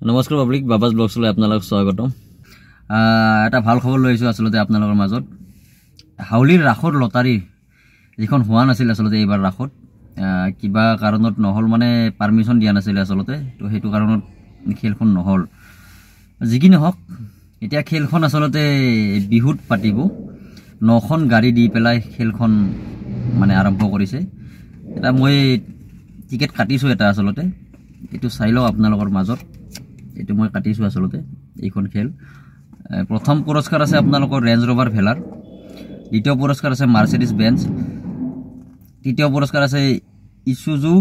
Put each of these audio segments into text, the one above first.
নমস্কাৰ পাব্লিক বাবাজ ব্লগছলৈ আপোনালোকক স্বাগতম। এটা ভাল খবৰ লৈ আহিছোঁ আচলতে আপোনালোকৰ মাজত। হাউলিৰ ৰাসৰ লটাৰী যিখন হোৱা নাছিল আচলতে এইবাৰ ৰাসত কিবা কাৰণত নহ'ল, মানে পাৰ্মিশ্যন দিয়া নাছিলে আচলতে, তো সেইটো কাৰণত খেলখন নহ'ল। যি কি নহওক, এতিয়া খেলখন আচলতে বিহুত পাতিব। 9খন গাড়ী দি পেলাই খেলখন মানে আৰম্ভ কৰিছে। এটা মই টিকেট কাটিছোঁ এটা আচলতে, এইটো চাই লওক আপোনালোকৰ মাজত। এইটো মই কাটিছোঁ আচলতে এইখন খেল। প্ৰথম পুৰস্কাৰ আছে আপোনালোকৰ ৰেঞ্জ ৰভাৰ ভেলাৰ, দ্বিতীয় পুৰস্কাৰ আছে মাৰ্চিডিজ বেঞ্চ, তৃতীয় পুৰস্কাৰ আছে ইছুজু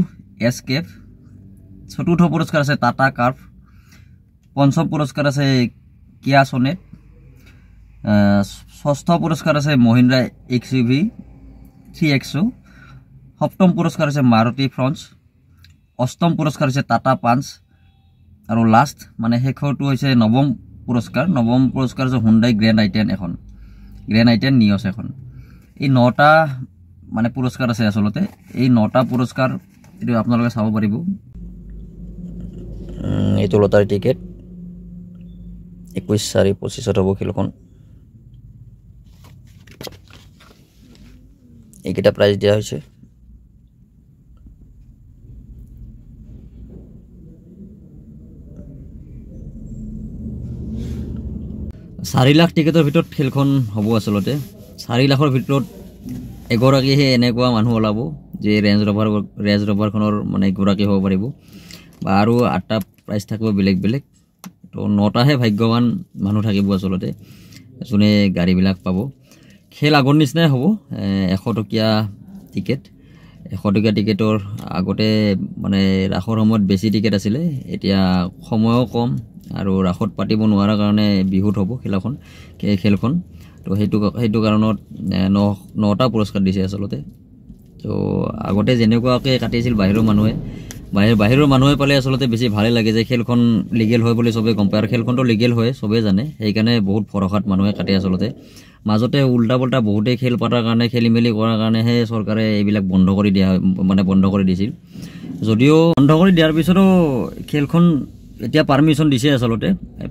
এছকেপ, চতুৰ্থ পুৰস্কাৰ আছে টাটা কাৰ্ভ, পঞ্চম পুৰস্কাৰ আছে কিয়া ছনেট, ষষ্ঠ পুৰস্কাৰ আছে মহিন্দ্ৰা XUV 3XO, সপ্তম পুৰস্কাৰ আছে মাৰুতি ফ্ৰঞ্চ, অষ্টম পুৰস্কাৰ হৈছে টাটা পাঞ্চ, আৰু লাষ্ট মানে শেষৰটো হৈছে নৱম পুৰস্কাৰ হৈছে হুণ্ডাই গ্ৰেণ্ড i10 এখন, গ্ৰেণ্ড i10 নিয়ছ এখন। এই 9টা মানে পুৰস্কাৰ আছে আচলতে। এই 9টা পুৰস্কাৰ এইটো আপোনালোকে চাব পাৰিব। এইটো লটাৰী টিকেট 21/4/25 হ'ব খেলখন। এইকেইটা প্ৰাইজ দিয়া হৈছে। চাৰি লাখ টিকেটৰ ভিতৰত খেলখন হ'ব আচলতে। 4 লাখৰ ভিতৰত এগৰাকীহে এনেকুৱা মানুহ ওলাব যে ৰেঞ্জ ৰভাৰখনৰ মানে এগৰাকী হ'ব পাৰিব, বা আৰু 8টা প্ৰাইজ থাকিব বেলেগ বেলেগ। তো 9টাহে ভাগ্যৱান মানুহ থাকিব আচলতে যোনে গাড়ীবিলাক পাব। খেল আগৰ নিচিনাই হ'ব। 100 টকীয়া টিকেট। 100 টকীয়া টিকেটৰ আগতে মানে ৰাসৰ সময়ত বেছি টিকেট আছিলে, এতিয়া সময়ো কম আৰু ৰাসত পাতিব নোৱাৰাৰ কাৰণে বিহুত হ'ব খেলখন। তো সেইটো কাৰণত 9টা পুৰস্কাৰ দিছে আচলতে। তো আগতে যেনেকুৱাকৈ কাটিছিল বাহিৰৰ মানুহে পালে আচলতে বেছি ভালেই লাগে যে খেলখন লিগেল হয় বুলি চবেই গম পায়, আৰু খেলখনটো লিগেল হয় চবেই জানে, সেইকাৰণে বহুত ভৰসাত মানুহে কাটে আচলতে। মাজতে উল্টা পুল্টা বহুতেই খেল পতাৰ কাৰণে খেলি মেলি কৰাৰ কাৰণেহে চৰকাৰে এইবিলাক বন্ধ কৰি দিছিল। যদিও বন্ধ কৰি দিয়াৰ পিছতো খেলখন এতিয়া পাৰ্মিশ্যন দিছে আচলতে।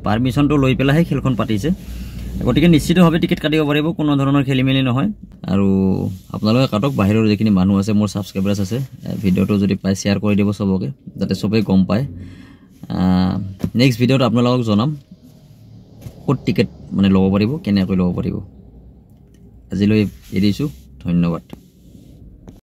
পাৰ্মিশ্যনটো লৈ পেলাইহে খেলখন পাতিছে, গতিকে নিশ্চিতভাৱে টিকেট কাটিব পাৰিব, কোনো ধৰণৰ খেলি মেলি নহয়। আৰু আপোনালোকে কাটক, বাহিৰৰ যিখিনি মানুহ আছে মোৰ ছাবস্ক্ৰাইবাৰ্ছ আছে, ভিডিঅ'টো যদি পায় শ্বেয়াৰ কৰি দিব চবকে, যাতে চবেই গম পায়। নেক্সট ভিডিঅ'ত আপোনালোকক জনাম ক'ত টিকেট মানে ল'ব পাৰিব, কেনেকৈ ল'ব পাৰিব। আজিলৈ এৰিছোঁ, ধন্যবাদ।